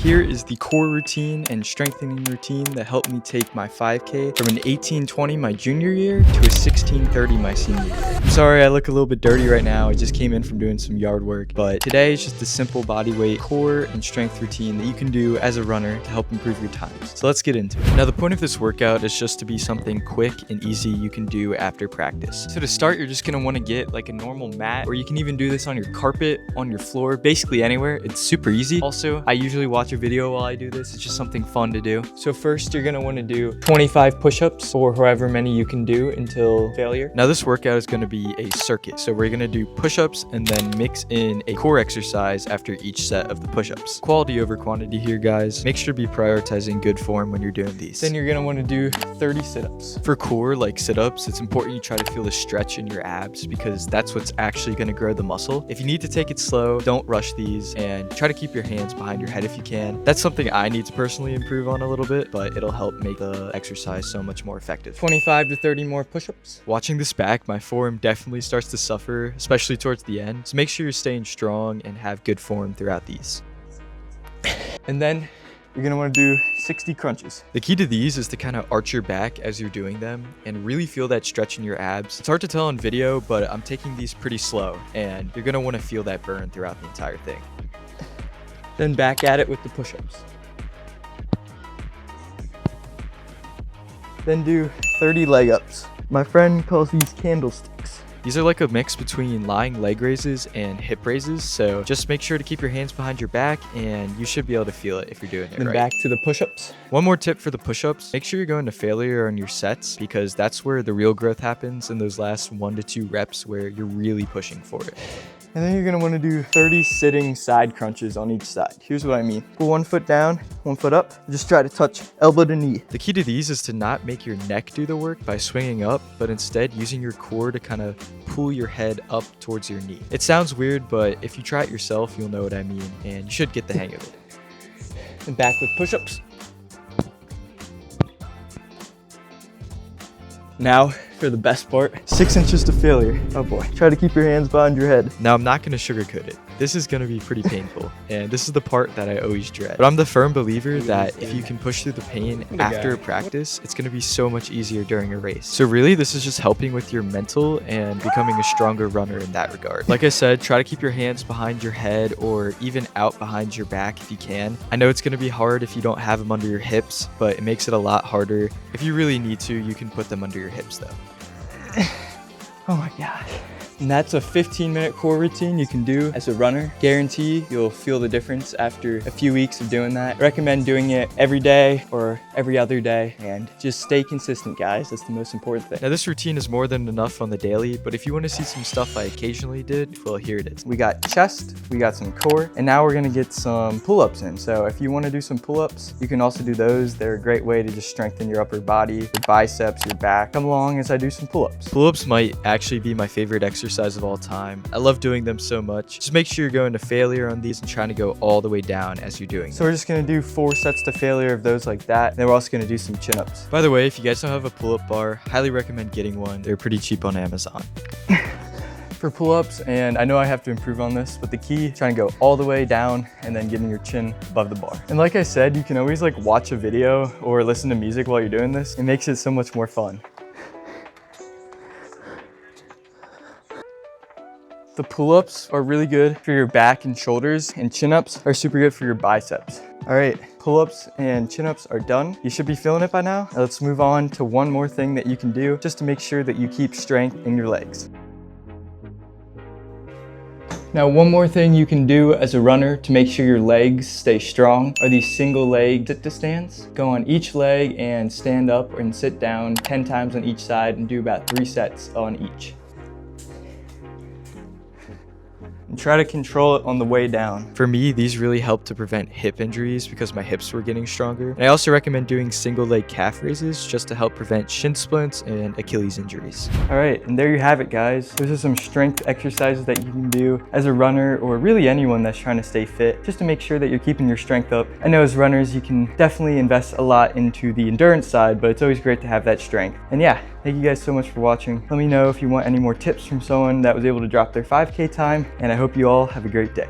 Here is the core routine and strengthening routine that helped me take my 5K from an 18:20 my junior year to a 16:30 my senior year. I'm sorry I look a little bit dirty right now. I just came in from doing some yard work, but today is just a simple body weight, core, and strength routine that you can do as a runner to help improve your times. So let's get into it. Now the point of this workout is just to be something quick and easy you can do after practice. So to start, you're just gonna wanna get like a normal mat, or you can even do this on your carpet, on your floor, basically anywhere. It's super easy. Also, I usually watch a video while I do this. It's just something fun to do. So first, you're gonna wanna do 25 push-ups or however many you can do until failure. Now this workout is gonna be a circuit. So we're gonna do push-ups and then mix in a core exercise after each set of the push-ups. Quality over quantity here, guys. Make sure to be prioritizing good form when you're doing these. Then you're gonna wanna do 30 sit-ups. For core, like sit-ups, it's important you try to feel the stretch in your abs because that's what's actually gonna grow the muscle. If you need to take it slow, don't rush these, and try to keep your hands behind your head if you can. That's something I need to personally improve on a little bit, but it'll help make the exercise so much more effective. 25 to 30 more push-ups. Watching this back, my form definitely starts to suffer, especially towards the end. So make sure you're staying strong and have good form throughout these. And then you're gonna wanna do 60 crunches. The key to these is to kind of arch your back as you're doing them and really feel that stretch in your abs. It's hard to tell on video, but I'm taking these pretty slow and you're gonna wanna feel that burn throughout the entire thing. Then back at it with the push-ups. Then do 30 leg ups. My friend calls these candlesticks. These are like a mix between lying leg raises and hip raises, so just make sure to keep your hands behind your back and you should be able to feel it if you're doing it right. Then back to the push-ups. One more tip for the push-ups, make sure you're going to failure on your sets because that's where the real growth happens in those last 1 to 2 reps where you're really pushing for it. And then you're gonna wanna do 30 sitting side crunches on each side. Here's what I mean. Pull 1 foot down, 1 foot up. Just try to touch elbow to knee. The key to these is to not make your neck do the work by swinging up, but instead using your core to kind of pull your head up towards your knee. It sounds weird, but if you try it yourself, you'll know what I mean, and you should get the hang of it. And back with push-ups. Now, for the best part, 6 inches to failure. Oh boy. Try to keep your hands behind your head. Now, I'm not gonna sugarcoat it. This is gonna be pretty painful, and this is the part that I always dread. But I'm the firm believer that if you can push through the pain after a practice, it's gonna be so much easier during a race. So really, this is just helping with your mental and becoming a stronger runner in that regard. Like I said, try to keep your hands behind your head or even out behind your back if you can. I know it's gonna be hard if you don't have them under your hips, but it makes it a lot harder. If you really need to, you can put them under your hips though. Oh my gosh. And that's a 15-minute core routine you can do as a runner. Guarantee you'll feel the difference after a few weeks of doing that. I recommend doing it every day or every other day and just stay consistent, guys. That's the most important thing. Now this routine is more than enough on the daily, but if you want to see some stuff I occasionally did, well, here it is. We got chest, we got some core, and now we're gonna get some pull-ups in. So if you want to do some pull-ups, you can also do those. They're a great way to just strengthen your upper body, your biceps, your back. Come along as I do some pull-ups. Pull-ups might actually be my favorite exercise of all time. I love doing them so much. Just make sure you're going to failure on these and trying to go all the way down as you're doing them. So we're just gonna do 4 sets to failure of those like that. Then we're also gonna do some chin-ups. By the way, if you guys don't have a pull-up bar, highly recommend getting one. They're pretty cheap on Amazon. For pull-ups, and I know I have to improve on this, but the key, trying to go all the way down and then getting your chin above the bar. And like I said, you can always like watch a video or listen to music while you're doing this. It makes it so much more fun. The pull-ups are really good for your back and shoulders, and chin-ups are super good for your biceps. All right, pull-ups and chin-ups are done. You should be feeling it by now. Now let's move on to one more thing that you can do just to make sure that you keep strength in your legs. Now, one more thing you can do as a runner to make sure your legs stay strong are these single leg sit to stands. Go on each leg and stand up and sit down 10 times on each side and do about 3 sets on each. And try to control it on the way down. For me, these really help to prevent hip injuries because my hips were getting stronger. And I also recommend doing single leg calf raises just to help prevent shin splints and Achilles injuries. All right, and there you have it, guys. Those are some strength exercises that you can do as a runner or really anyone that's trying to stay fit, just to make sure that you're keeping your strength up. I know as runners, you can definitely invest a lot into the endurance side, but it's always great to have that strength. And yeah, thank you guys so much for watching. Let me know if you want any more tips from someone that was able to drop their 5K time, and I hope you all have a great day.